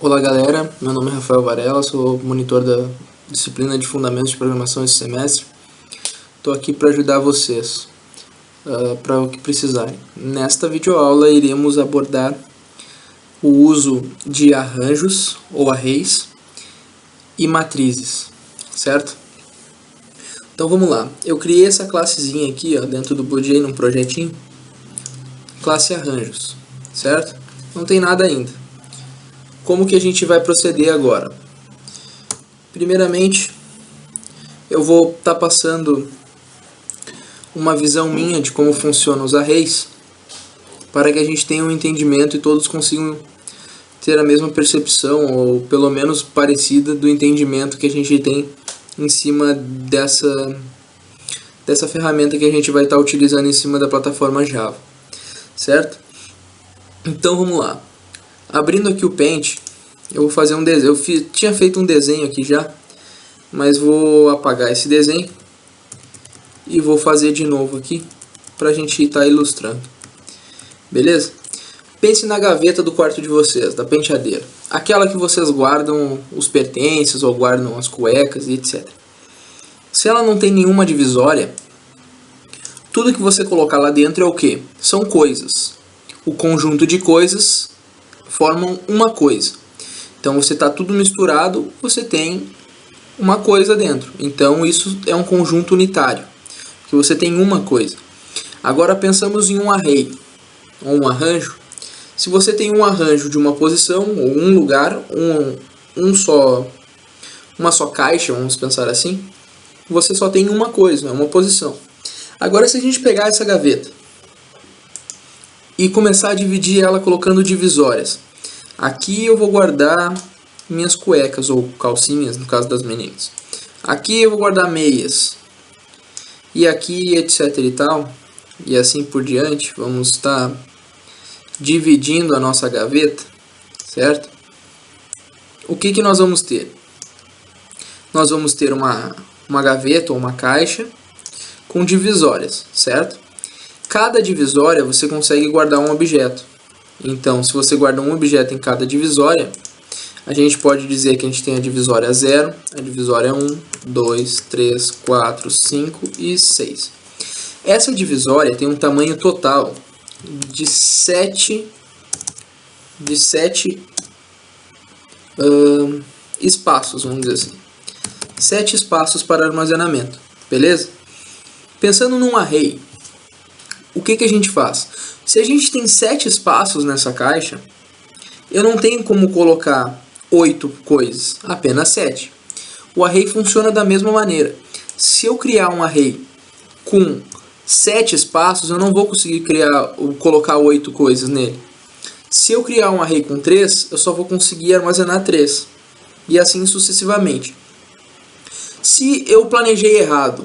Olá galera, meu nome é Rafael Varela, sou monitor da disciplina de Fundamentos de Programação esse semestre. Estou aqui para ajudar vocês, para o que precisarem. Nesta videoaula iremos abordar o uso de arranjos ou arrays e matrizes, certo? Então vamos lá, eu criei essa classezinha aqui dentro do BlueJ num projetinho, classe arranjos, certo? Não tem nada ainda. Como que a gente vai proceder agora? Primeiramente, eu vou estar passando uma visão minha de como funcionam os arrays, para que a gente tenha um entendimento e todos consigam ter a mesma percepção, ou pelo menos parecida, do entendimento que a gente tem em cima dessa ferramenta que a gente vai estar utilizando em cima da plataforma Java, certo? Então vamos lá. Abrindo aqui o Paint, eu vou fazer um desenho. Eu tinha feito um desenho aqui já, mas vou apagar esse desenho e vou fazer de novo aqui para a gente estar ilustrando. Beleza? Pense na gaveta do quarto de vocês, da penteadeira. Aquela que vocês guardam os pertences ou guardam as cuecas e etc. Se ela não tem nenhuma divisória, tudo que você colocar lá dentro é o que? São coisas. O conjunto de coisas formam uma coisa. Então você está tudo misturado, você tem uma coisa dentro. Então isso é um conjunto unitário, que você tem uma coisa. Agora pensamos em um array, ou um arranjo. Se você tem um arranjo de uma posição, ou um lugar, uma só caixa, vamos pensar assim, você só tem uma coisa, uma posição. Agora se a gente pegar essa gaveta e começar a dividir ela colocando divisórias. Aqui eu vou guardar minhas cuecas ou calcinhas, no caso das meninas. Aqui eu vou guardar meias. E aqui, etc e tal. E assim por diante. Vamos estar dividindo a nossa gaveta, certo? O que nós vamos ter? Nós vamos ter uma gaveta ou uma caixa com divisórias, certo? Cada divisória você consegue guardar um objeto. Então, se você guarda um objeto em cada divisória, a gente pode dizer que a gente tem a divisória 0, a divisória 1, 2, 3, 4, 5 e 6. Essa divisória tem um tamanho total de 7 espaços, vamos dizer assim. 7 espaços para armazenamento, beleza? Pensando num array, o que a gente faz? Se a gente tem 7 espaços nessa caixa, eu não tenho como colocar 8 coisas, apenas 7. O array funciona da mesma maneira. Se eu criar um array com 7 espaços, eu não vou conseguir colocar 8 coisas nele. Se eu criar um array com 3, eu só vou conseguir armazenar 3. E assim sucessivamente. Se eu planejei errado,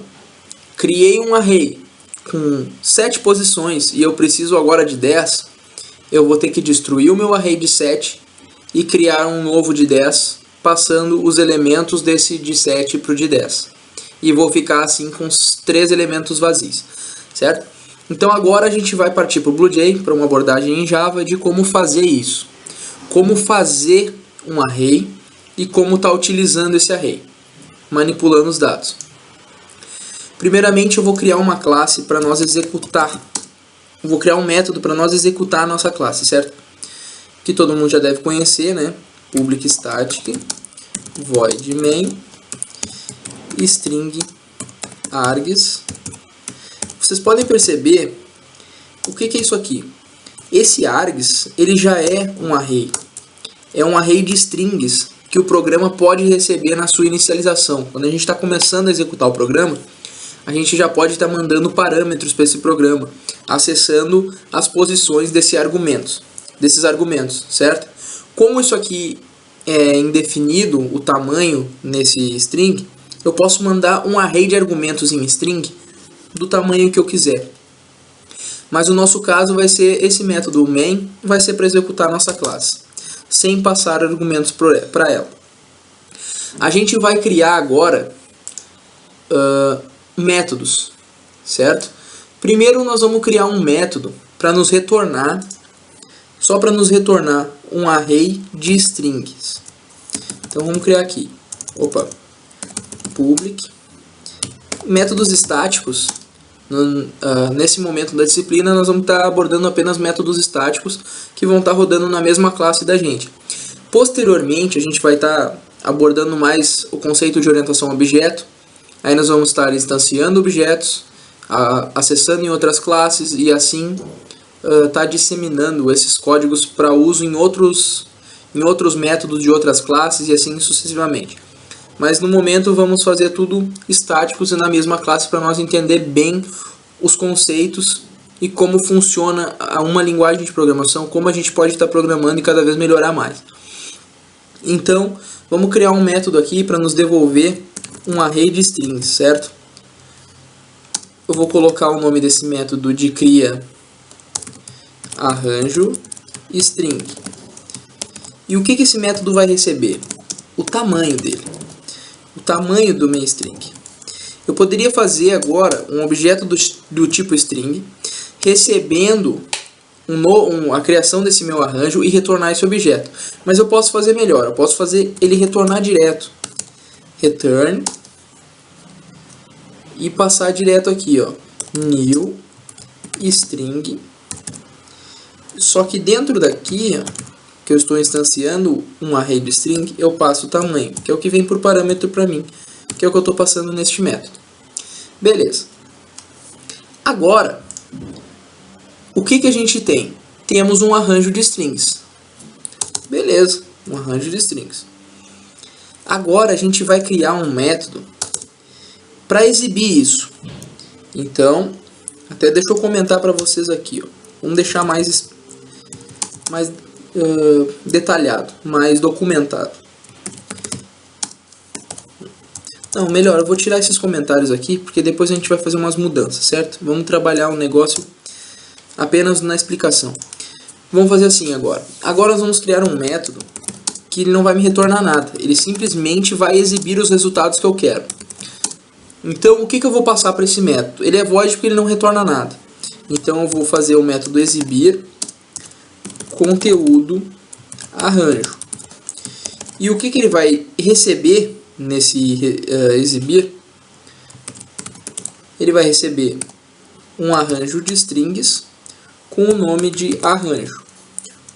criei um array com 7 posições e eu preciso agora de 10, eu vou ter que destruir o meu array de 7 e criar um novo de 10, passando os elementos desse de 7 para o de 10. E vou ficar assim com os 3 elementos vazios, certo? Então agora a gente vai partir para o BlueJ, para uma abordagem em Java de como fazer isso. Como fazer um array e como estar utilizando esse array, manipulando os dados. Primeiramente eu vou criar uma classe para nós executar. Eu vou criar um método para nós executar a nossa classe, certo? Que todo mundo já deve conhecer, né? Public static void main string args. Vocês podem perceber o que é isso aqui. Esse args, ele já é um array. É um array de strings que o programa pode receber na sua inicialização. Quando a gente está começando a executar o programa, a gente já pode estar mandando parâmetros para esse programa, acessando as posições desses argumentos, certo? Como isso aqui é indefinido, o tamanho nesse string, eu posso mandar um array de argumentos em string do tamanho que eu quiser. Mas o nosso caso vai ser esse método main, vai ser para executar a nossa classe, sem passar argumentos para ela. A gente vai criar agora métodos, certo? Primeiro nós vamos criar um método para nos retornar, só para nos retornar um array de strings. Então vamos criar aqui, public. Métodos estáticos, nesse momento da disciplina nós vamos estar abordando apenas métodos estáticos que vão estar rodando na mesma classe da gente. Posteriormente a gente vai estar abordando mais o conceito de orientação a objeto, aí nós vamos estar instanciando objetos, acessando em outras classes e assim estar disseminando esses códigos para uso em outros métodos de outras classes e assim sucessivamente. Mas no momento vamos fazer tudo estáticos e na mesma classe para nós entender bem os conceitos e como funciona uma linguagem de programação, como a gente pode estar programando e cada vez melhorar mais. Então vamos criar um método aqui para nos devolver um array de strings, certo? Eu vou colocar o nome desse método de cria arranjo string. E o que esse método vai receber? O tamanho dele. O tamanho do meu string. Eu poderia fazer agora um objeto do tipo string, recebendo a criação desse meu arranjo e retornar esse objeto. Mas eu posso fazer melhor, eu posso fazer ele retornar direto. Return. E passar direto aqui, new string. Só que dentro daqui, que eu estou instanciando um array de string, eu passo o tamanho, que é o que vem por parâmetro para mim, que é o que eu estou passando neste método. Beleza. Agora, o que a gente tem? Temos um arranjo de strings. Beleza, um arranjo de strings. Agora a gente vai criar um método para exibir isso. Então, até deixa eu comentar para vocês aqui. Vamos deixar mais detalhado, mais documentado. Não, melhor, eu vou tirar esses comentários aqui, porque depois a gente vai fazer umas mudanças, certo? Vamos trabalhar um negócio apenas na explicação. Vamos fazer assim agora. Agora nós vamos criar um método que ele não vai me retornar nada. Ele simplesmente vai exibir os resultados que eu quero. Então, o que eu vou passar para esse método? Ele é void porque ele não retorna nada. Então, eu vou fazer o método exibir conteúdo arranjo. E o que ele vai receber nesse exibir? Ele vai receber um arranjo de strings com o nome de arranjo.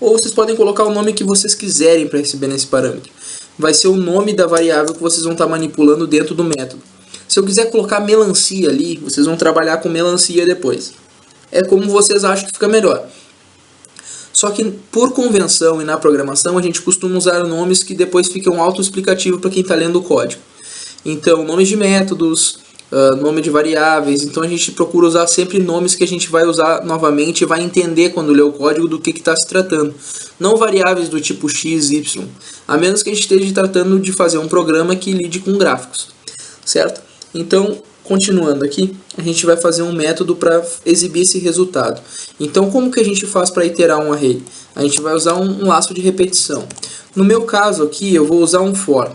Ou vocês podem colocar o nome que vocês quiserem para receber nesse parâmetro. Vai ser o nome da variável que vocês vão estar manipulando dentro do método. Se eu quiser colocar melancia ali, vocês vão trabalhar com melancia depois. É como vocês acham que fica melhor. Só que por convenção e na programação a gente costuma usar nomes que depois ficam autoexplicativos para quem está lendo o código. Então, nomes de métodos, nome de variáveis. Então a gente procura usar sempre nomes que a gente vai usar novamente e vai entender quando ler o código do que está se tratando. Não variáveis do tipo x, y. A menos que a gente esteja tratando de fazer um programa que lide com gráficos. Certo? Então, continuando aqui, a gente vai fazer um método para exibir esse resultado. Então, como que a gente faz para iterar um array? A gente vai usar um laço de repetição. No meu caso aqui, eu vou usar um for.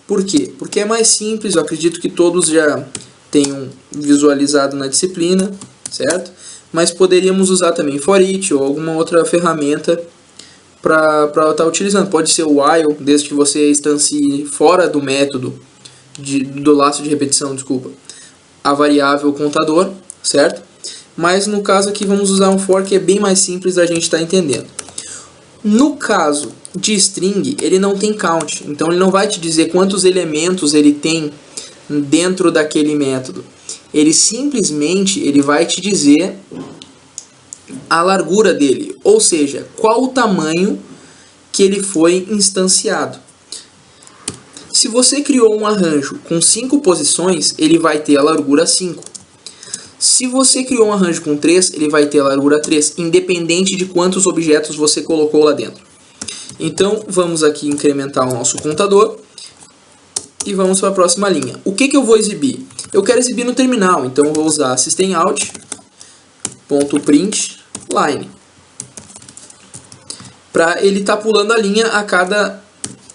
Por quê? Porque é mais simples, eu acredito que todos já tenham visualizado na disciplina, certo? Mas poderíamos usar também for each ou alguma outra ferramenta para estar utilizando. Pode ser o while, desde que você instancie fora do método, do laço de repetição, desculpa, a variável contador, certo? Mas no caso aqui vamos usar um for que é bem mais simples da gente estar entendendo. No caso de string, ele não tem count, então ele não vai te dizer quantos elementos ele tem dentro daquele método. Ele simplesmente vai te dizer a largura dele, ou seja, qual o tamanho que ele foi instanciado. Se você criou um arranjo com 5 posições, ele vai ter a largura 5. Se você criou um arranjo com 3, ele vai ter a largura 3, independente de quantos objetos você colocou lá dentro. Então, vamos aqui incrementar o nosso contador e vamos para a próxima linha. O que eu vou exibir? Eu quero exibir no terminal, então eu vou usar systemout.println para ele estar pulando a linha a cada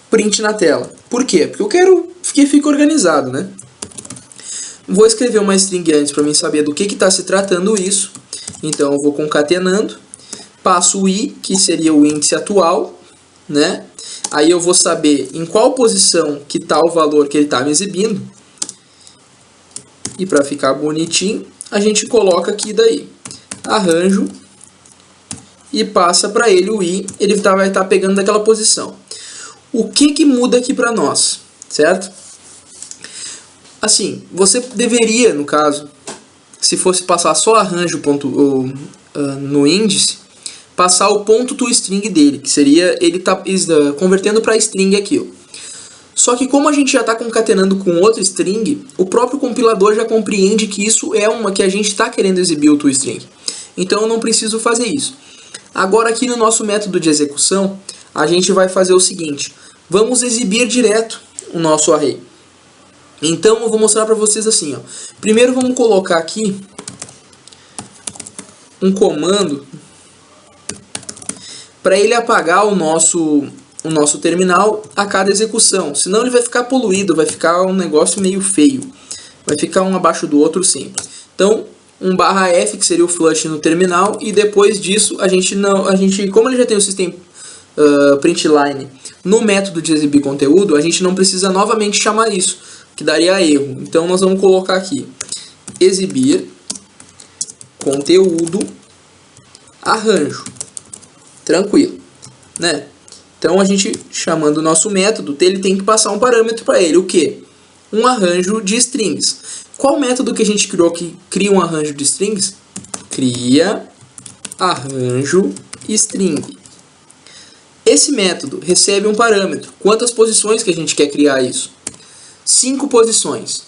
print na tela. Por quê? Porque eu quero que fique organizado, né? Vou escrever uma string antes para mim saber do que está se tratando isso. Então eu vou concatenando, passo o i, que seria o índice atual, né? Aí eu vou saber em qual posição que está o valor que ele está me exibindo. E para ficar bonitinho, a gente coloca aqui daí, arranjo, e passa para ele o i, ele vai estar pegando daquela posição. O que muda aqui para nós, certo? Assim, você deveria, no caso, se fosse passar só arranjo no índice, passar o ponto toString dele, que seria ele tá convertendo para string aquilo. Só que como a gente já está concatenando com outro string, o próprio compilador já compreende que isso é que a gente está querendo exibir o toString. Então eu não preciso fazer isso. Agora aqui no nosso método de execução, a gente vai fazer o seguinte. Vamos exibir direto o nosso array. Então eu vou mostrar para vocês assim. Ó. Primeiro vamos colocar aqui um comando para ele apagar o nosso terminal a cada execução. Senão ele vai ficar poluído, vai ficar um negócio meio feio. Vai ficar um abaixo do outro sempre. Então, um /f, que seria o flush no terminal, e depois disso, como ele já tem o system println no método de exibir conteúdo, a gente não precisa novamente chamar isso, que daria erro. Então nós vamos colocar aqui, exibir conteúdo arranjo. Tranquilo, né? Então a gente, chamando o nosso método, ele tem que passar um parâmetro para ele, o quê? Um arranjo de strings. Qual método que a gente criou que cria um arranjo de strings? Cria arranjo string. Esse método recebe um parâmetro. Quantas posições que a gente quer criar isso? 5 posições.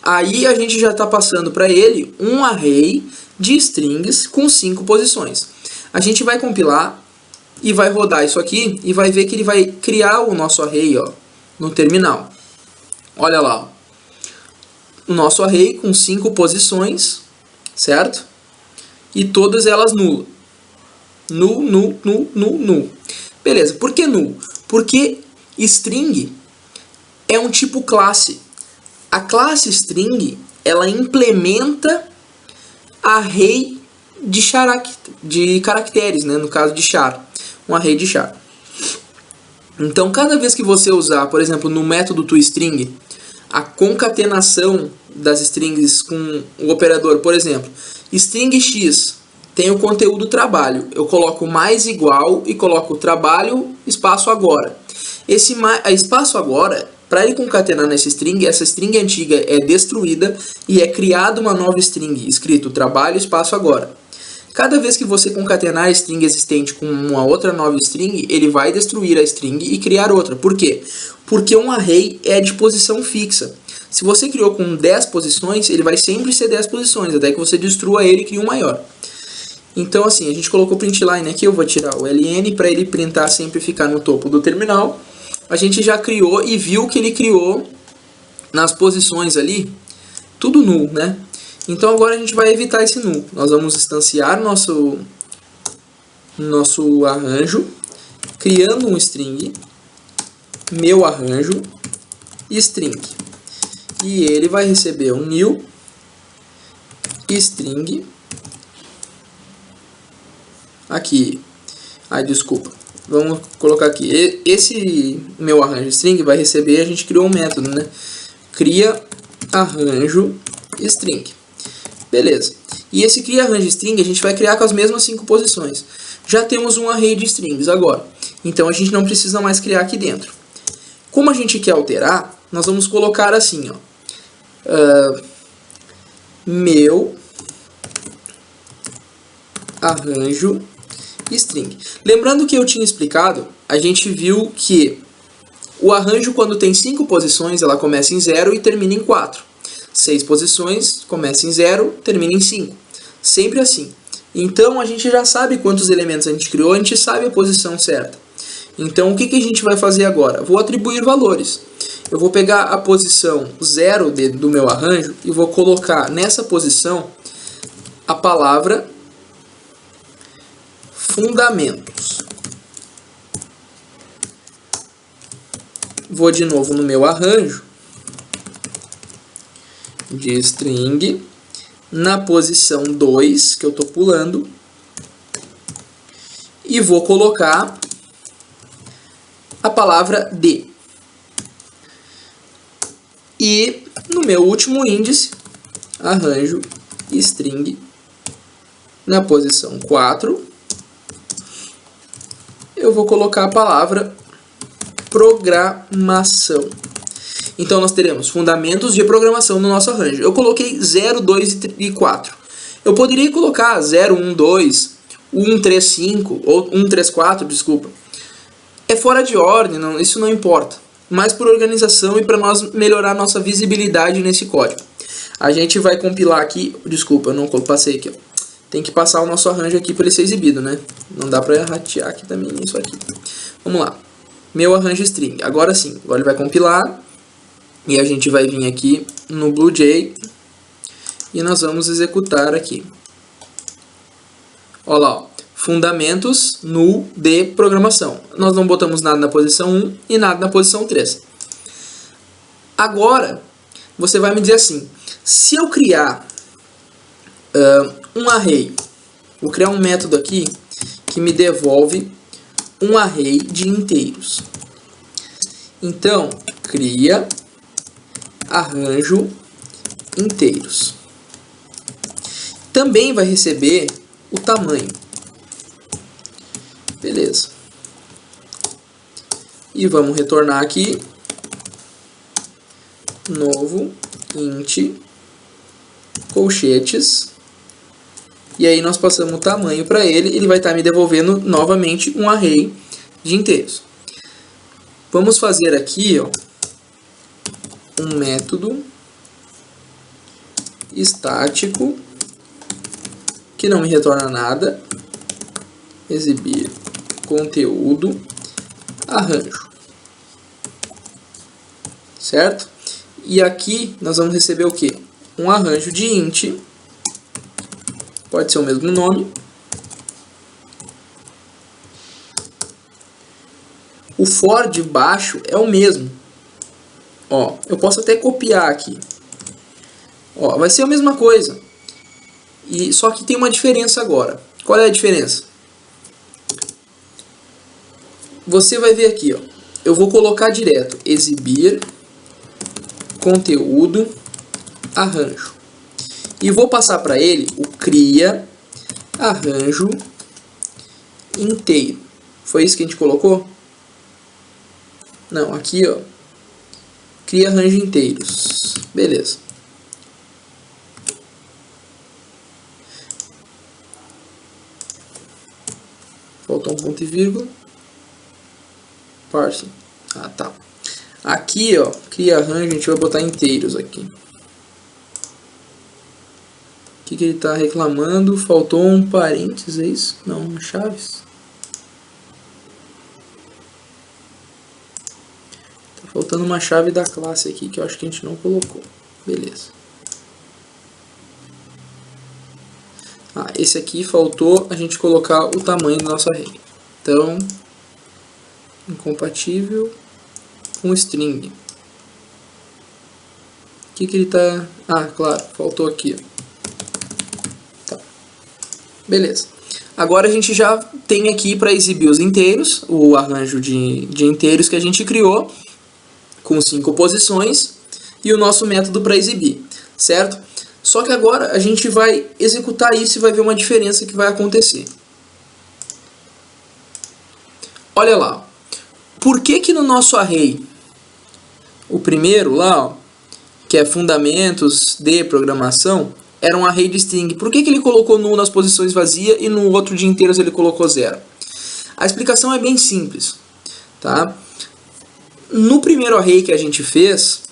Aí a gente já está passando para ele um array de strings com 5 posições. A gente vai compilar e vai rodar isso aqui e vai ver que ele vai criar o nosso array, ó, no terminal. Olha lá, ó. O nosso array com 5 posições, certo? E todas elas null. Null. Beleza, por que null? Porque string é um tipo classe. A classe string, ela implementa array de caracteres, né? No caso de char. Um array de char. Então, cada vez que você usar, por exemplo, no método toString, a concatenação das strings com o operador, por exemplo, string x tem o conteúdo trabalho, eu coloco mais igual e coloco trabalho, espaço agora. Esse espaço agora, para ele concatenar nessa string, essa string antiga é destruída e é criada uma nova string, escrito trabalho, espaço agora. Cada vez que você concatenar a string existente com uma outra nova string, ele vai destruir a string e criar outra. Por quê? Porque um array é de posição fixa. Se você criou com 10 posições, ele vai sempre ser 10 posições, até que você destrua ele e crie um maior. Então assim, a gente colocou o println aqui, eu vou tirar o ln para ele printar sempre ficar no topo do terminal. A gente já criou e viu que ele criou nas posições ali, tudo null, né? Então agora a gente vai evitar esse null. Nós vamos instanciar nosso arranjo, criando um string, meu arranjo, string. E ele vai receber um new string. Aqui. Ai, desculpa. Vamos colocar aqui. Esse meu arranjo string vai receber, a gente criou um método, né? Cria arranjo string. Beleza. E esse cria arranjo string a gente vai criar com as mesmas 5 posições. Já temos um array de strings agora. Então a gente não precisa mais criar aqui dentro. Como a gente quer alterar, nós vamos colocar assim, ó. Meu arranjo string. Lembrando que eu tinha explicado, a gente viu que o arranjo, quando tem 5 posições, ela começa em 0 e termina em 4. 6 posições, começa em 0, termina em 5. Sempre assim. Então a gente já sabe quantos elementos a gente criou, a gente sabe a posição certa. Então o que a gente vai fazer agora? Vou atribuir valores. Eu vou pegar a posição 0 do meu arranjo e vou colocar nessa posição a palavra fundamentos. Vou de novo no meu arranjo de string, na posição 2, que eu estou pulando, e vou colocar a palavra de. E no meu último índice, arranjo string na posição 4, eu vou colocar a palavra programação. Então nós teremos fundamentos de programação no nosso arranjo. Eu coloquei 0, 2 e 4. Eu poderia colocar 0, 1, 2, 1, 3, 5, ou 1, 3, 4, desculpa. É fora de ordem, não, isso não importa. Mas por organização e para nós melhorar nossa visibilidade nesse código. A gente vai compilar aqui, desculpa, eu não passei aqui, ó. Tem que passar o nosso arranjo aqui para ele ser exibido, né? Não dá para ratear aqui também isso aqui. Vamos lá. Meu arranjo string. Agora sim, agora ele vai compilar. E a gente vai vir aqui no BlueJ e nós vamos executar aqui. Olha lá, ó. Fundamentos null de programação. Nós não botamos nada na posição 1 e nada na posição 3. Agora, você vai me dizer assim, se eu criar um array, vou criar um método aqui que me devolve um array de inteiros. Então, cria arranjo inteiros. Também vai receber o tamanho. Beleza. E vamos retornar aqui. Novo int colchetes. E aí nós passamos o tamanho para ele. Ele vai estar me devolvendo novamente um array de inteiros. Vamos fazer aqui, ó, um método estático que não me retorna nada. Exibir conteúdo arranjo. Certo? E aqui nós vamos receber o que? Um arranjo de int. Pode ser o mesmo nome. O for de baixo é o mesmo. Ó, eu posso até copiar aqui. Ó, vai ser a mesma coisa. E só que tem uma diferença agora. Qual é a diferença? Você vai ver aqui, ó. Eu vou colocar direto exibir conteúdo arranjo. E vou passar para ele o cria arranjo inteiro. Foi isso que a gente colocou? Não, aqui, ó. Cria arranjo inteiros. Beleza. Faltou um ponto e vírgula. Parsing. Ah, tá. Aqui, ó, cria arranjo, a gente vai botar inteiros aqui. O que ele está reclamando? Faltou um parênteses, é isso? Não, chaves. Tá faltando uma chave da classe aqui que eu acho que a gente não colocou. Beleza. Ah, esse aqui faltou a gente colocar o tamanho do nosso array. Então, incompatível com string. O que ele tá... Ah, claro, faltou aqui. Tá. Beleza. Agora a gente já tem aqui para exibir os inteiros, o arranjo de inteiros que a gente criou, com 5 posições, e o nosso método para exibir, certo? Só que agora a gente vai executar isso e vai ver uma diferença que vai acontecer. Olha lá. Por que que no nosso array, o primeiro lá, ó, que é fundamentos de programação, era um array de string? Por que que ele colocou null nas posições vazias e no outro de inteiros ele colocou 0? A explicação é bem simples, tá? No primeiro array que a gente fez,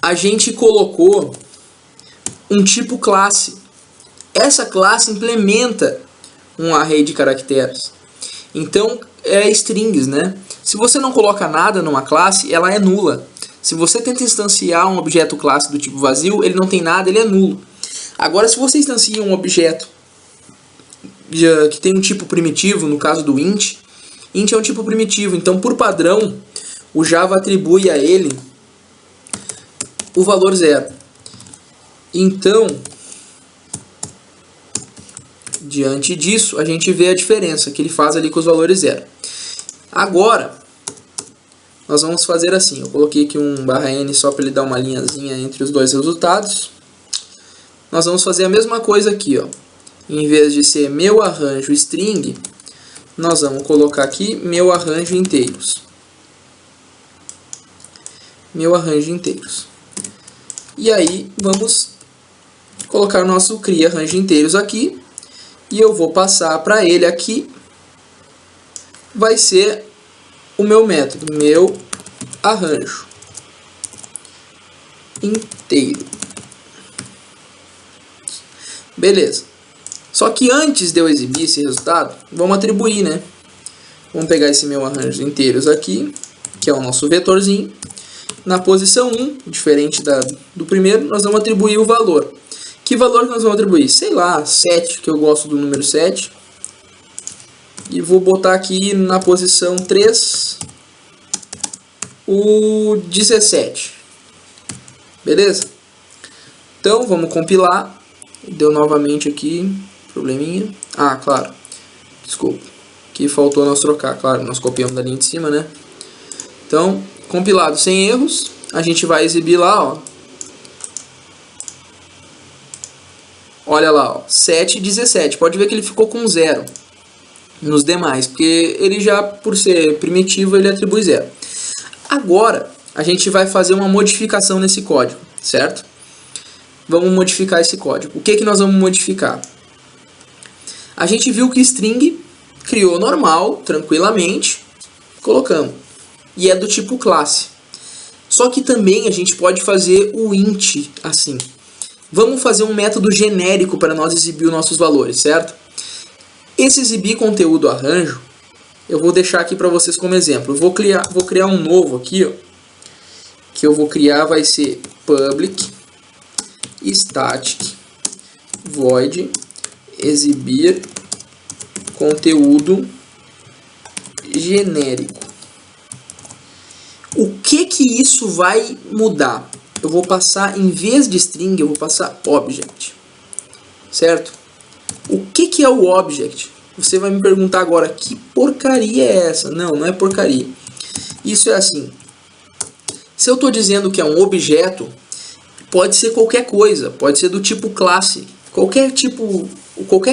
a gente colocou um tipo classe. Essa classe implementa um array de caracteres. Então, é strings, né? Se você não coloca nada numa classe, ela é nula. Se você tenta instanciar um objeto classe do tipo vazio, ele não tem nada, ele é nulo. Agora, se você instancia um objeto que tem um tipo primitivo, no caso do int é um tipo primitivo, então por padrão, o Java atribui a ele o valor 0. Então, diante disso, a gente vê a diferença que ele faz ali com os valores 0. Agora, nós vamos fazer assim. Eu coloquei aqui um /n só para ele dar uma linhazinha entre os dois resultados. Nós vamos fazer a mesma coisa aqui, ó. Em vez de ser meu arranjo string, nós vamos colocar aqui meu arranjo inteiros. Meu arranjo inteiros. E aí, vamos colocar o nosso cria arranjo inteiros aqui. E eu vou passar para ele aqui. Vai ser o meu método, meu arranjo inteiro. Beleza. Só que antes de eu exibir esse resultado, vamos atribuir, né? Vamos pegar esse meu arranjo inteiros aqui, que é o nosso vetorzinho. Na posição 1, diferente do primeiro, nós vamos atribuir o valor. Que valor que nós vamos atribuir? Sei lá, 7, que eu gosto do número 7. E vou botar aqui na posição 3 o 17. Beleza? Então, vamos compilar. Deu novamente aqui, probleminha. Ah, claro. Desculpa. Aqui faltou nós trocar, claro. Nós copiamos da linha de cima, né? Então, compilado sem erros. A gente vai exibir lá, ó. Olha lá, ó. 7 e 17. Pode ver que ele ficou com 0 nos demais, porque ele já, por ser primitivo, ele atribui 0. Agora, a gente vai fazer uma modificação nesse código, certo? Vamos modificar esse código. O que nós vamos modificar? A gente viu que string criou normal, tranquilamente, colocamos. E é do tipo classe. Só que também a gente pode fazer o int assim. Vamos fazer um método genérico para nós exibir os nossos valores, certo? Esse exibir conteúdo arranjo, eu vou deixar aqui para vocês como exemplo. Eu vou criar um novo aqui, ó, que eu vou criar, vai ser public static void exibir conteúdo genérico. O que isso vai mudar? Eu vou passar, em vez de string, eu vou passar object, certo? O que é o object? Você vai me perguntar agora, que porcaria é essa? Não, não é porcaria. Isso é assim. Se eu estou dizendo que é um objeto, pode ser qualquer coisa, pode ser do tipo classe. Qualquer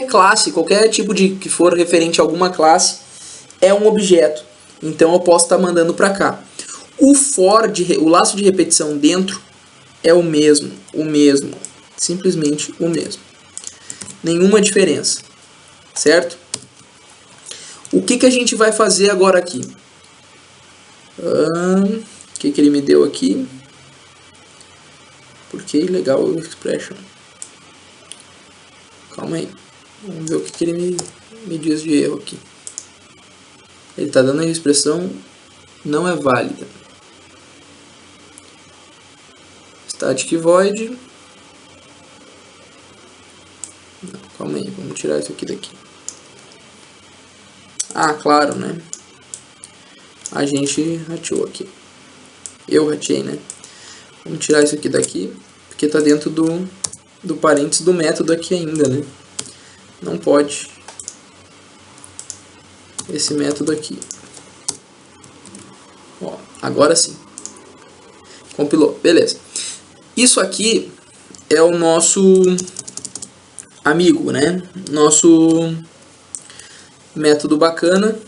classe, qualquer tipo de que for referente a alguma classe é um objeto. Então eu posso estar mandando para cá. O laço de repetição dentro é o mesmo, simplesmente o mesmo. Nenhuma diferença, certo? O que a gente vai fazer agora aqui? O que ele me deu aqui? Porque legal o expression. Calma aí. Vamos ver o que ele me diz de erro aqui. Ele está dando a expressão não é válida. Static void. Não, calma aí, vamos tirar isso aqui daqui. Ah, claro, né? A gente rateou aqui. Eu rateei, né? Vamos tirar isso aqui daqui, porque está dentro do parênteses do método aqui ainda, né? Não pode. Esse método aqui. Ó, agora sim. Compilou, beleza. Isso aqui é o nosso amigo, né? Nosso método bacana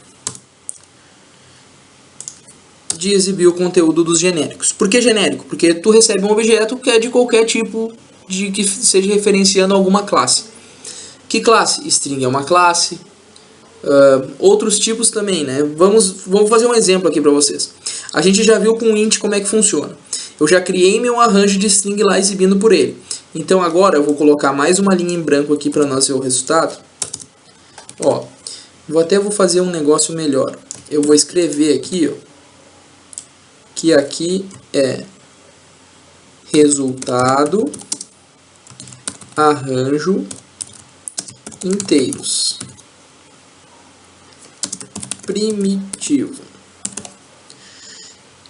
de exibir o conteúdo dos genéricos. Por que genérico? Porque tu recebe um objeto que é de qualquer tipo que seja referenciando alguma classe. Que classe? String é uma classe. Outros tipos também, né? Vamos fazer um exemplo aqui para vocês. A gente já viu com o int como é que funciona. Eu já criei meu arranjo de string lá exibindo por ele. Então agora eu vou colocar mais uma linha em branco aqui para nós ver o resultado. Ó, vou fazer um negócio melhor. Eu vou escrever aqui, ó, que aqui é resultado arranjo inteiros primitivo.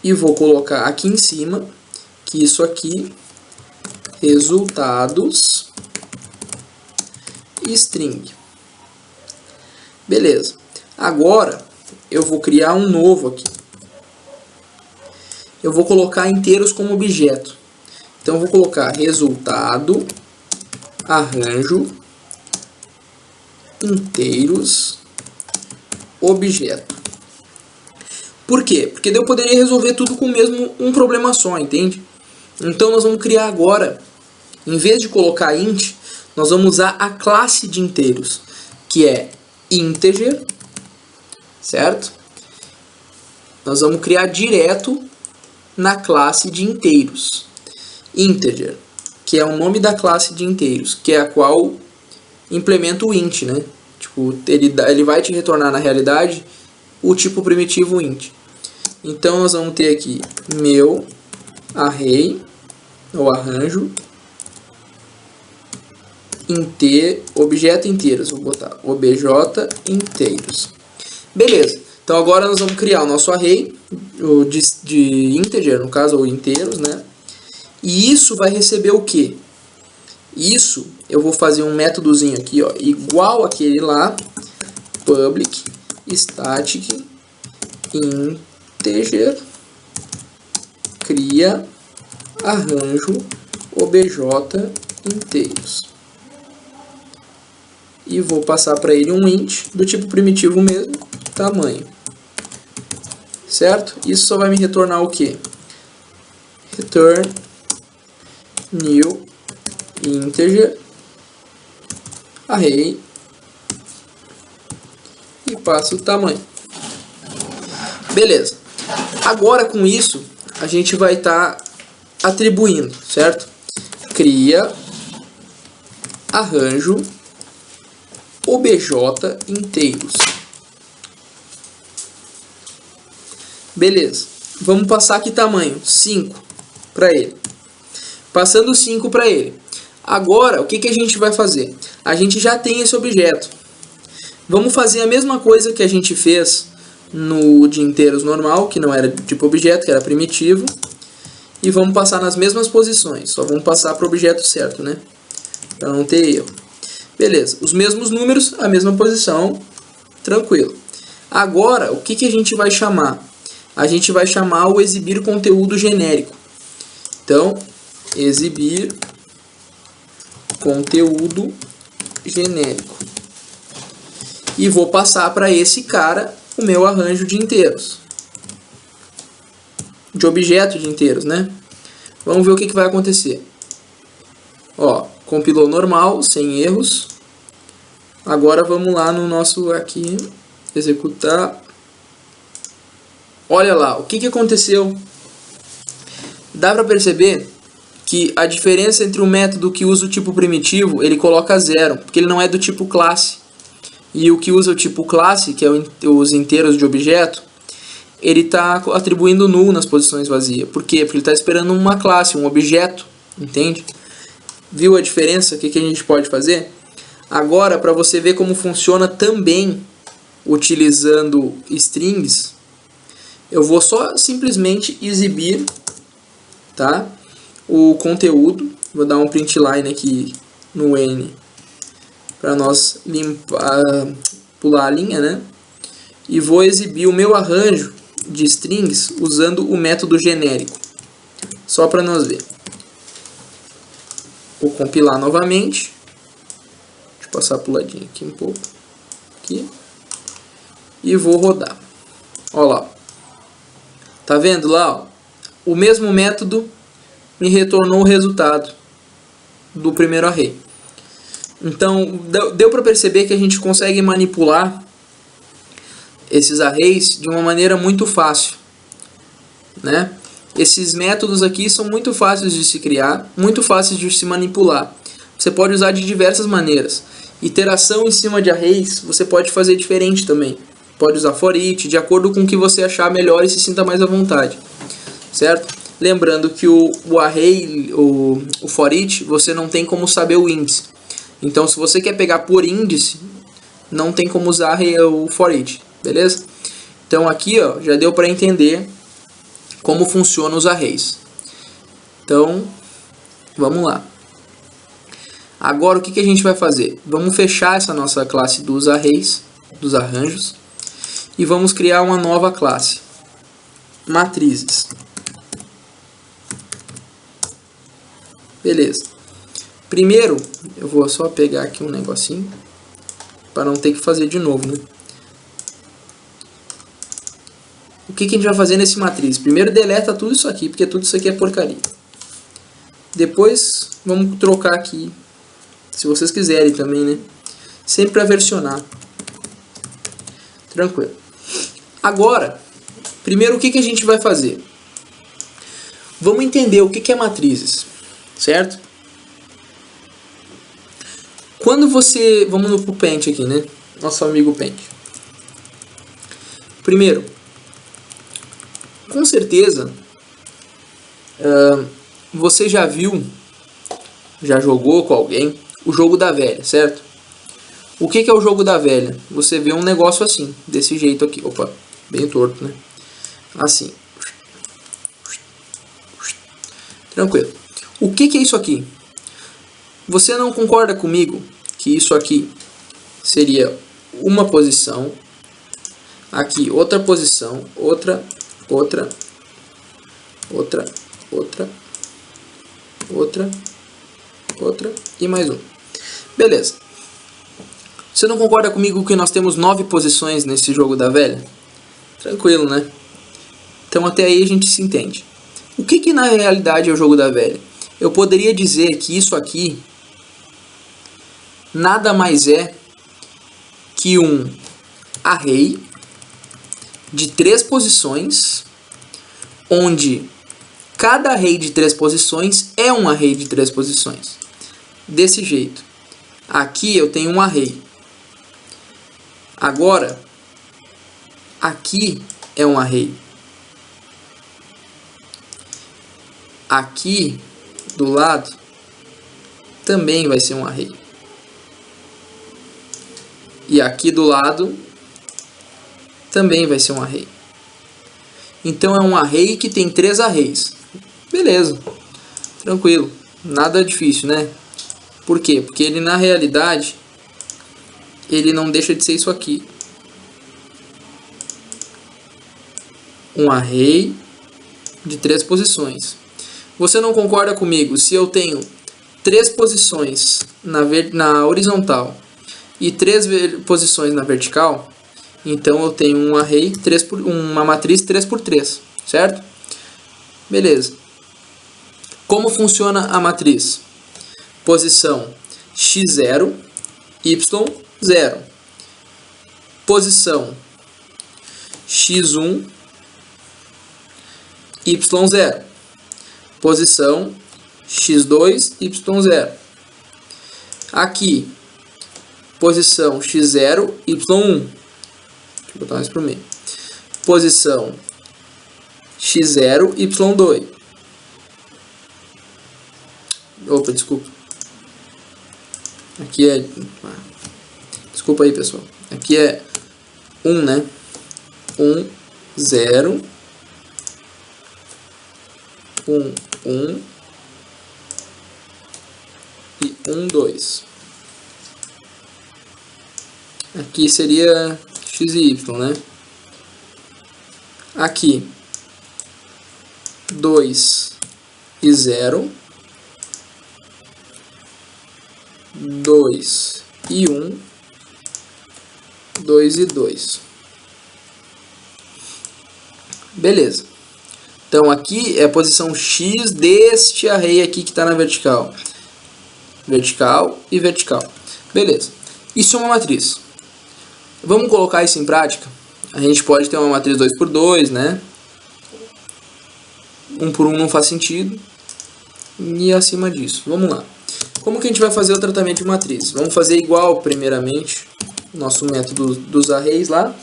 E vou colocar aqui em cima que isso aqui resultados string. Beleza. Agora eu vou criar um novo aqui. Eu vou colocar inteiros como objeto. Então eu vou colocar resultado, arranjo, inteiros, objeto. Por quê? Porque daí eu poderia resolver tudo com o mesmo um problema só, entende? Então nós vamos criar agora, em vez de colocar int, nós vamos usar a classe de inteiros, que é integer, certo? Nós vamos criar direto na classe de inteiros. Integer, que é o nome da classe de inteiros, que é a qual implementa o int, né? Tipo, ele vai te retornar na realidade o tipo primitivo int. Então nós vamos ter aqui meu array, ou arranjo, objeto inteiros, vou botar obj inteiros. Beleza, então agora nós vamos criar o nosso array de integer, no caso, ou inteiros, né? E isso vai receber o que? Isso eu vou fazer um métodozinho aqui, ó, igual aquele lá, public static integer cria arranjo obj inteiros. E vou passar para ele um int do tipo primitivo mesmo, tamanho. Certo? Isso só vai me retornar o que? Return new integer array e passo o tamanho. Beleza. Agora com isso a gente vai estar atribuindo, certo? Cria arranjo obj inteiros. Beleza. Vamos passar aqui tamanho 5 para ele. Passando 5 para ele. Agora, o que a gente vai fazer? A gente já tem esse objeto. Vamos fazer a mesma coisa que a gente fez no de inteiros normal, que não era tipo objeto, que era primitivo. E vamos passar nas mesmas posições. Só vamos passar para o objeto certo, né? Para não ter erro. Beleza. Os mesmos números, a mesma posição. Tranquilo. Agora, o que a gente vai chamar? A gente vai chamar o exibir conteúdo genérico. Então, exibir conteúdo genérico. E vou passar para esse cara o meu arranjo de inteiros. De objeto de inteiros, né? Vamos ver o que vai acontecer. Ó, compilou normal, sem erros. Agora vamos lá no nosso aqui, executar. Olha lá, o que aconteceu? Dá para perceber que a diferença entre o método que usa o tipo primitivo, ele coloca 0, porque ele não é do tipo classe. E o que usa o tipo classe, que é os inteiros de objeto, ele está atribuindo null nas posições vazias. Por quê? Porque ele está esperando uma classe, um objeto, entende? Viu a diferença? O que a gente pode fazer? Agora, para você ver como funciona também utilizando strings, eu vou só simplesmente exibir, tá? O conteúdo. Vou dar um print line aqui no N para nós pular a linha, né? E vou exibir o meu arranjo de strings usando o método genérico. Só para nós ver. Vou compilar novamente. Deixa eu passar a puladinha aqui um pouco. Aqui. E vou rodar. Olha lá. Tá vendo lá? Ó? O mesmo método me retornou o resultado do primeiro array. Então, deu para perceber que a gente consegue manipular esses arrays de uma maneira muito fácil, né? Esses métodos aqui são muito fáceis de se criar, muito fáceis de se manipular. Você pode usar de diversas maneiras. Iteração em cima de arrays você pode fazer diferente também. Pode usar for each, de acordo com o que você achar melhor e se sinta mais à vontade, certo? Lembrando que o array, o for each, você não tem como saber o índice. Então, se você quer pegar por índice, não tem como usar o for each, beleza? Então, aqui ó, já deu para entender como funcionam os arrays. Então, vamos lá. Agora, o que a gente vai fazer? Vamos fechar essa nossa classe dos arrays, dos arranjos. e vamos criar uma nova classe, matrizes. Beleza. Primeiro, eu vou só pegar aqui um negocinho, para não ter que fazer de novo, né? O que a gente vai fazer nesse matriz? Primeiro deleta tudo isso aqui, porque tudo isso aqui é porcaria. Depois vamos trocar aqui, se vocês quiserem também, né? Sempre para versionar. Tranquilo. Agora, primeiro o que a gente vai fazer? Vamos entender o que é matrizes, certo? Quando você... Vamos pro Paint aqui, né? Nosso amigo Paint. Primeiro, com certeza, você já viu, já jogou com alguém, o jogo da velha, certo? O que é o jogo da velha? Você vê um negócio assim, desse jeito aqui. Opa, bem torto, né? Assim. Tranquilo. O que é isso aqui? Você não concorda comigo que isso aqui seria uma posição, aqui outra posição, outra e mais um. Beleza. Você não concorda comigo que nós temos 9 posições nesse jogo da velha? Tranquilo, né? Então até aí a gente se entende. O que na realidade é o jogo da velha? Eu poderia dizer que isso aqui nada mais é que um array de 3 posições, onde cada array de 3 posições é um array de 3 posições. Desse jeito. Aqui eu tenho um array. Agora, aqui é um array. Aqui do lado também vai ser um array. E aqui do lado também vai ser um array. Então é um array que tem 3 arrays. Beleza. Tranquilo. Nada difícil, né? Por quê? Porque ele na realidade ele não deixa de ser isso aqui. Um array de 3 posições. Você não concorda comigo? Se eu tenho 3 posições na horizontal e 3 posições na vertical, então eu tenho um array, uma matriz 3 por 3, certo? Beleza. Como funciona a matriz? Posição x0, y0. Posição x1, y0. Posição x2, y0. Aqui, posição x0, y1. Deixa eu botar mais para o meio. Posição x0, y2. Opa, desculpa. Aqui é... Desculpa aí, pessoal. Aqui é 1, né? 1, 0. 1, 1. E 1, 2. Aqui seria x e y, né? Aqui 2 e 0. 2 e 1. 2 e 2. Beleza. Então aqui é a posição x deste array aqui que está na vertical. Vertical e vertical. Beleza. Isso é uma matriz. Vamos colocar isso em prática? A gente pode ter uma matriz 2 por 2, né? 1 por 1 não faz sentido. E acima disso. Vamos lá. Como que a gente vai fazer o tratamento de matriz? Vamos fazer igual, primeiramente, nosso método dos arrays lá.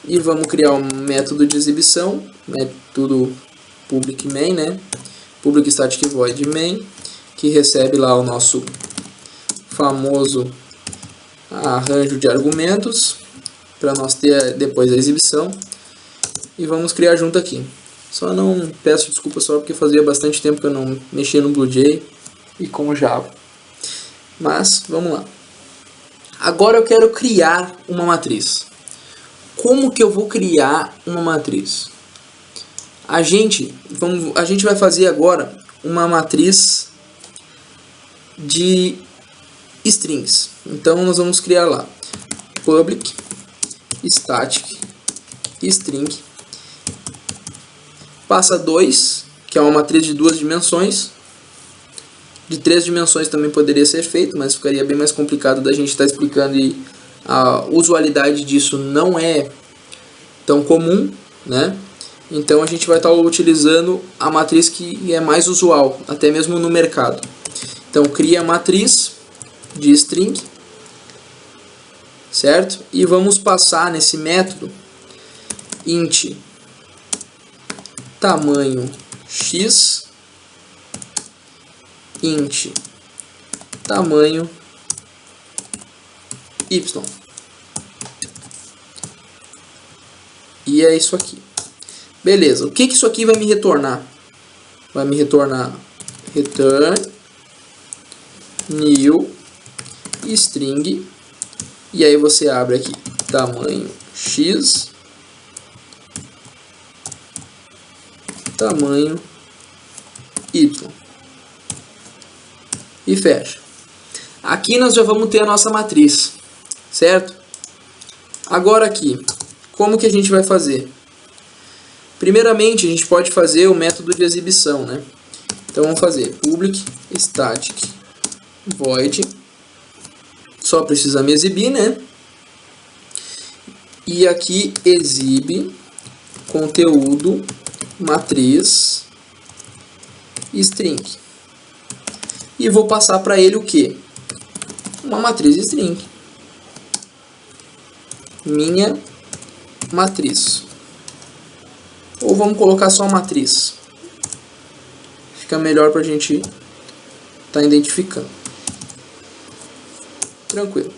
E vamos criar um método de exibição, método public main, né? Public static void main, que recebe lá o nosso famoso arranjo de argumentos, para nós ter depois a exibição. E vamos criar junto aqui. Só não peço desculpa só porque fazia bastante tempo que eu não mexia no BlueJ e com o Java. Mas, vamos lá. Agora eu quero criar uma matriz. como que eu vou criar uma matriz? A gente vai fazer agora uma matriz de strings. Então nós vamos criar lá public static string passa 2, que é uma matriz de 2 dimensões. De 3 dimensões também poderia ser feito, mas ficaria bem mais complicado da gente estar explicando, e a usualidade disso não é tão comum, né? Então a gente vai estar utilizando a matriz que é mais usual, até mesmo no mercado. Então cria a matriz de string, certo? E vamos passar nesse método int tamanho x, int tamanho y. E é isso aqui. Beleza, o que isso aqui vai me retornar? Vai me retornar return new string, e aí você abre aqui tamanho x, tamanho y, e fecha. Aqui nós já vamos ter a nossa matriz, certo? Agora aqui, como que a gente vai fazer? Primeiramente, a gente pode fazer o método de exibição, né? Então vamos fazer public static void, só precisa me exibir, né? E aqui exibe conteúdo matriz string. E vou passar para ele o que? Uma matriz string. Minha matriz. Ou vamos colocar só matriz. Fica melhor para a gente estar identificando. Tranquilo.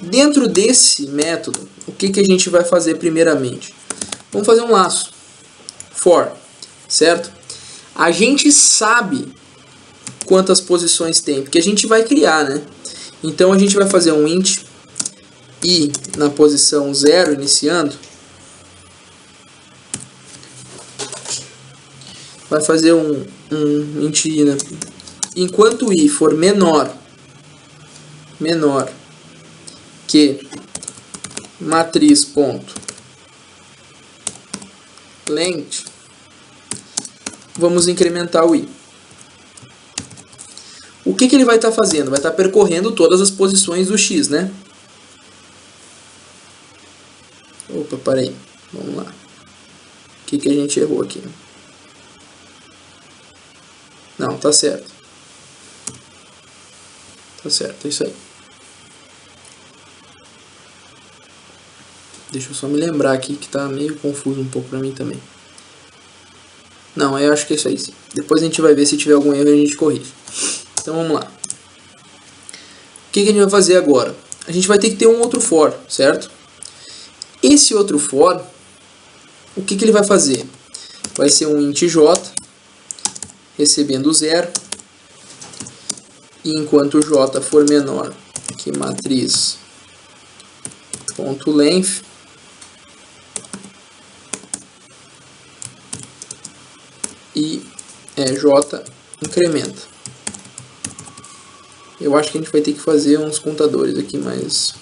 Dentro desse método, o que a gente vai fazer primeiramente? Vamos fazer um laço. For, certo? A gente sabe quantas posições tem, porque a gente vai criar, né? Então a gente vai fazer um int i na posição 0 iniciando. Vai fazer um int i, né? Enquanto i for menor que matriz.length, vamos incrementar o i. O que ele vai estar fazendo? Vai estar percorrendo todas as posições do x, né? Opa, parei. Vamos lá. O que a gente errou aqui? Não, tá certo. Tá certo, é isso aí. Deixa eu só me lembrar aqui que tá meio confuso um pouco pra mim também. Não, eu acho que é isso aí sim. Depois a gente vai ver, se tiver algum erro a gente corrige. Então vamos lá. O que a gente vai fazer agora? A gente vai ter que ter um outro for, certo? Esse outro for, o que ele vai fazer? Vai ser um int j, recebendo 0, e enquanto j for menor que matriz.length, e j incrementa. Eu acho que a gente vai ter que fazer uns contadores aqui mais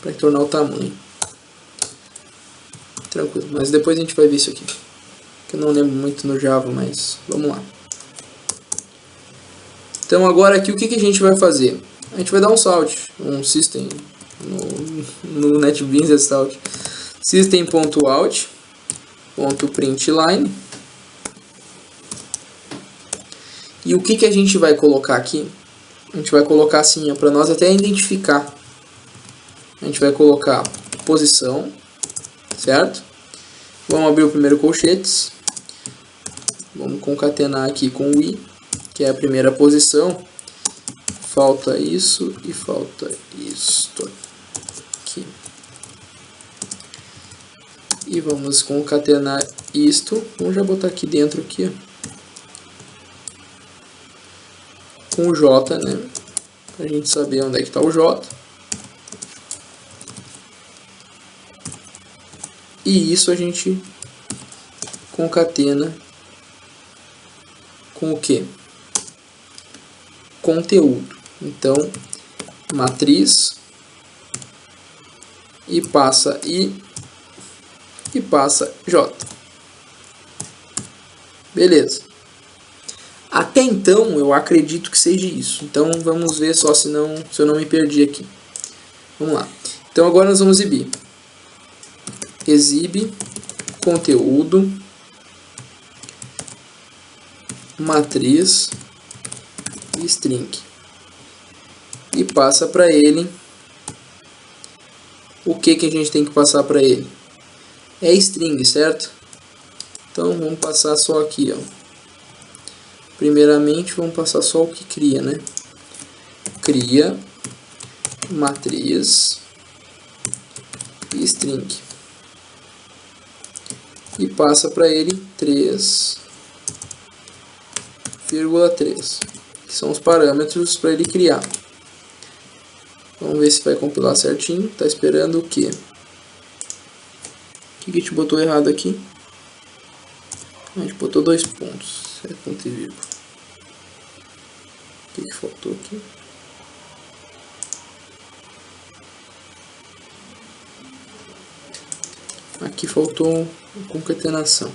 para tornar o tamanho. Tranquilo, mas depois a gente vai ver isso aqui, que eu não lembro muito no Java, mas vamos lá. Então agora aqui o que a gente vai fazer? A gente vai dar um salt, um system, no NetBeans é salt, system.out.println. E o que a gente vai colocar aqui? A gente vai colocar assim, para nós até identificar. A gente vai colocar posição, certo? Vamos abrir o primeiro colchetes. Vamos concatenar aqui com o i, que é a primeira posição. Falta isso e falta isto aqui. E vamos concatenar isto. Vamos já botar aqui dentro aqui, com o j, né? Pra gente saber onde é que está o j. E isso a gente concatena com o que? Conteúdo. Então, matriz e passa I e passa J. Beleza. Até então eu acredito que seja isso. Então vamos ver só se eu não me perdi aqui. Vamos lá. Então agora nós vamos exibir. Exibe conteúdo matriz e string. E passa para ele o que a gente tem que passar para ele? É string, certo? Então vamos passar só aqui, ó. Primeiramente vamos passar só o que cria, né? Cria matriz e string. E passa para ele 3,3, que são os parâmetros para ele criar. Vamos ver se vai compilar certinho. Tá esperando o quê? O que a gente botou errado aqui? A gente botou 2 pontos. 7 pontos e vírgula. O que faltou aqui? Aqui faltou concatenação.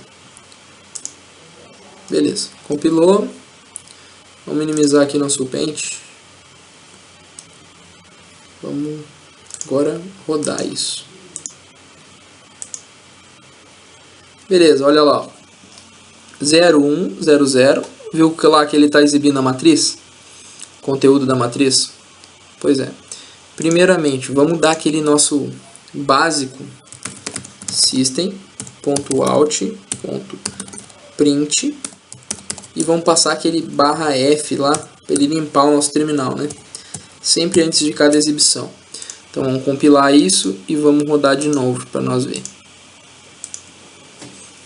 Beleza. Compilou. Vamos minimizar aqui nosso pente. Vamos agora rodar isso. Beleza, olha lá. 0, 1, 0, 0. Viu que lá que ele está exibindo a matriz? Conteúdo da matriz? Pois é. Primeiramente, vamos dar aquele nosso básico system.out.print e vamos passar aquele /f lá para ele limpar o nosso terminal, né? Sempre antes de cada exibição. Então vamos compilar isso e vamos rodar de novo para nós ver.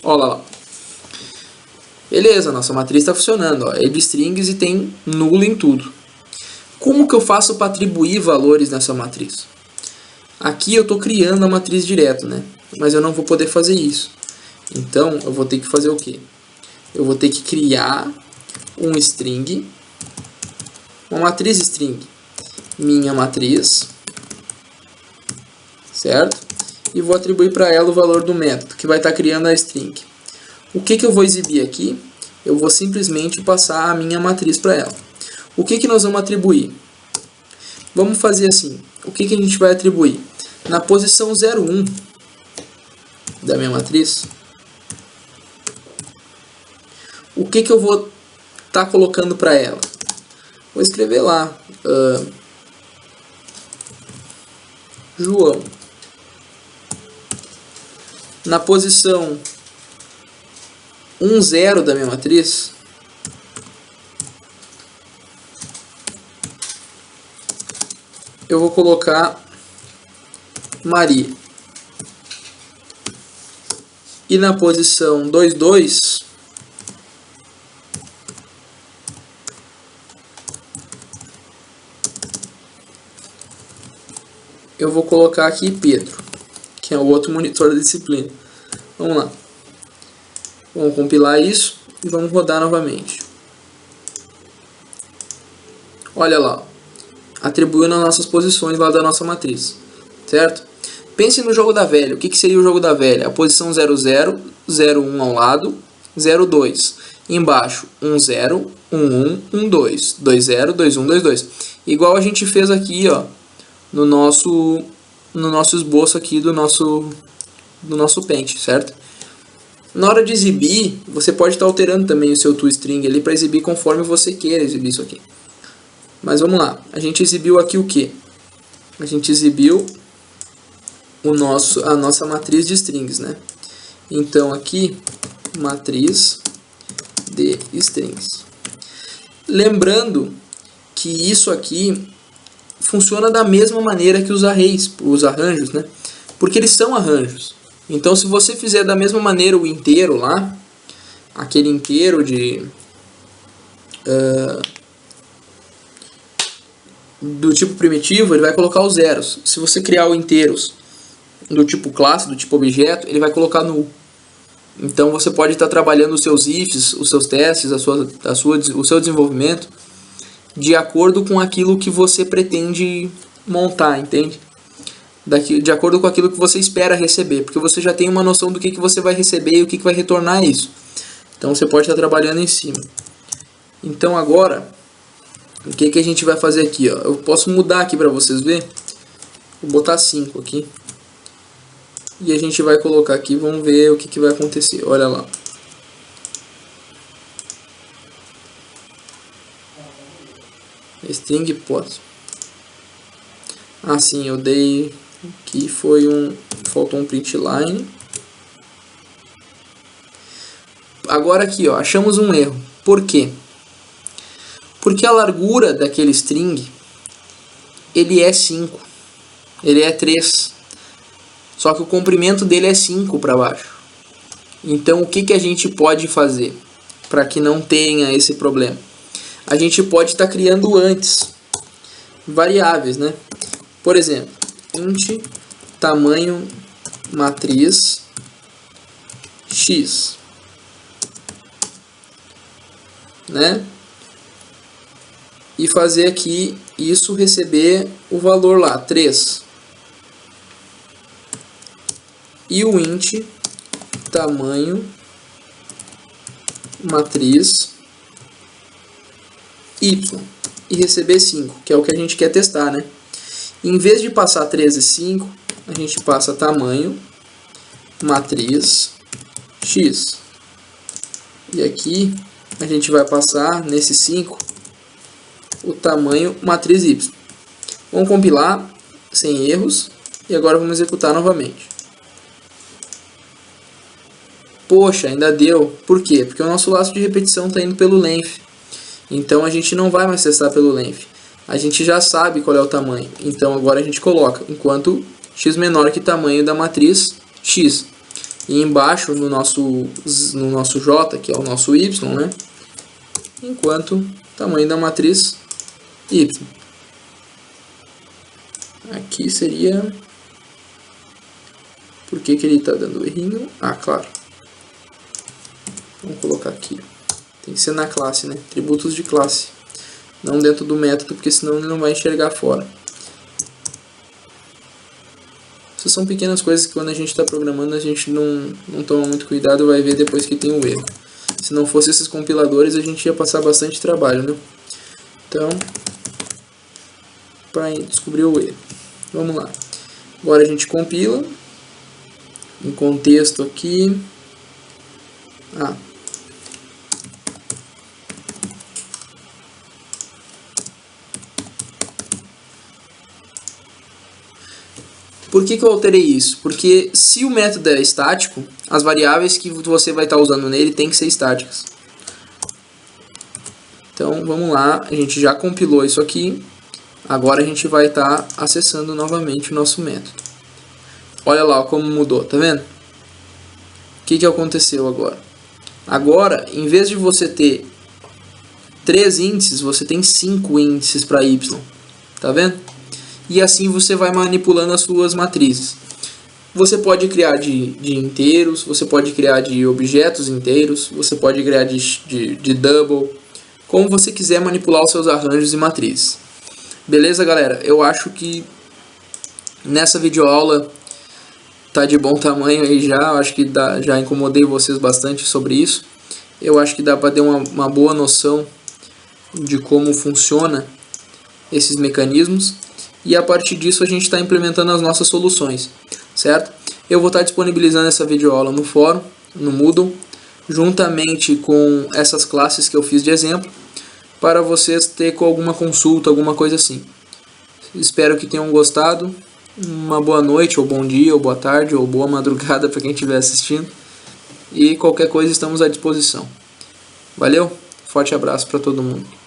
Olha lá. Beleza, nossa matriz está funcionando. Ó. É de strings e tem nulo em tudo. Como que eu faço para atribuir valores nessa matriz? Aqui eu estou criando a matriz direto, né? Mas eu não vou poder fazer isso. Então eu vou ter que fazer o quê? Eu vou ter que criar um string, uma matriz string, minha matriz, certo? E vou atribuir para ela o valor do método, que vai estar criando a string. O que eu vou exibir aqui? Eu vou simplesmente passar a minha matriz para ela. O que nós vamos atribuir? Vamos fazer assim. O que a gente vai atribuir? Na posição 01 da minha matriz, o que eu vou estar colocando para ela? Vou escrever lá, João. Na posição 10 da minha matriz, eu vou colocar Maria. E na posição 22, eu vou colocar aqui Pedro, que é o outro monitor da disciplina. Vamos lá. Vamos compilar isso e vamos rodar novamente. Olha lá. Atribuindo as nossas posições lá da nossa matriz. Certo? Pense no jogo da velha. O que seria o jogo da velha? A posição 00, 01 ao lado, 02. Embaixo, 10, 11, 12, 20, 21, 22. Igual a gente fez aqui, ó, no nosso esboço aqui do nosso Paint, certo? Na hora de exibir, você pode estar alterando também o seu toString ali para exibir conforme você queira exibir isso aqui. Mas vamos lá. A gente exibiu aqui o que? A gente exibiu a nossa matriz de strings, né? Então aqui, matriz de strings. Lembrando que isso aqui funciona da mesma maneira que os arrays, os arranjos, né? Porque eles são arranjos. Então se você fizer da mesma maneira o inteiro lá, aquele inteiro do tipo primitivo, ele vai colocar os zeros. Se você criar o inteiros do tipo classe, do tipo objeto, ele vai colocar null. Então você pode estar trabalhando os seus ifs, os seus testes, o seu desenvolvimento de acordo com aquilo que você pretende montar, entende? De acordo com aquilo que você espera receber, porque você já tem uma noção do que você vai receber e o que vai retornar isso. Então você pode estar trabalhando em cima. Então agora, o que a gente vai fazer aqui? Ó? Eu posso mudar aqui para vocês verem. Vou botar 5 aqui. E a gente vai colocar aqui, vamos ver o que vai acontecer. Olha lá. String pos. Ah, sim, eu dei aqui, faltou um print line. Agora aqui, ó, achamos um erro. Por quê? Porque a largura daquele string, ele é 5. Ele é 3. Só que o comprimento dele é 5 para baixo. Então o que a gente pode fazer para que não tenha esse problema? A gente pode estar criando antes variáveis, né? Por exemplo, int tamanho matriz x, né? E fazer aqui isso receber o valor lá, 3. E o int tamanho matriz y e receber 5, que é o que a gente quer testar, né? Em vez de passar 3 e 5, a gente passa tamanho matriz x. E aqui a gente vai passar nesse 5 o tamanho matriz y. Vamos compilar sem erros e agora vamos executar novamente. Poxa, ainda deu. Por quê? Porque o nosso laço de repetição está indo pelo length. Então a gente não vai mais testar pelo length. A gente já sabe qual é o tamanho. Então agora a gente coloca enquanto x menor que tamanho da matriz x. E embaixo no nosso j, que é o nosso y, né? Enquanto tamanho da matriz y. Aqui seria... Por que ele está dando errinho? Ah, claro. Vamos colocar aqui. Tem que ser na classe, né? Atributos de classe. Não dentro do método, porque senão ele não vai enxergar fora. Essas são pequenas coisas que quando a gente está programando a gente não toma muito cuidado, vai ver depois que tem um erro. Se não fosse esses compiladores a gente ia passar bastante trabalho, né? Então, para descobrir o erro. Vamos lá. Agora a gente compila. Em contexto aqui. Por que eu alterei isso? Porque se o método é estático, as variáveis que você vai estar usando nele tem que ser estáticas. Então vamos lá, a gente já compilou isso aqui. Agora a gente vai estar acessando novamente o nosso método. Olha lá como mudou, tá vendo? O que aconteceu agora? Agora, em vez de você ter 3 índices, você tem 5 índices para y. Tá vendo? E assim você vai manipulando as suas matrizes. Você pode criar de inteiros, você pode criar de objetos inteiros, você pode criar de double, como você quiser manipular os seus arranjos e matrizes. Beleza, galera? Eu acho que nessa videoaula tá de bom tamanho aí já. Eu acho que já incomodei vocês bastante sobre isso. Eu acho que dá para ter uma boa noção de como funciona esses mecanismos. E a partir disso a gente está implementando as nossas soluções, certo? Eu vou estar disponibilizando essa videoaula no fórum, no Moodle, juntamente com essas classes que eu fiz de exemplo, para vocês terem alguma consulta, alguma coisa assim. Espero que tenham gostado. Uma boa noite, ou bom dia, ou boa tarde, ou boa madrugada para quem estiver assistindo. E qualquer coisa estamos à disposição. Valeu, forte abraço para todo mundo.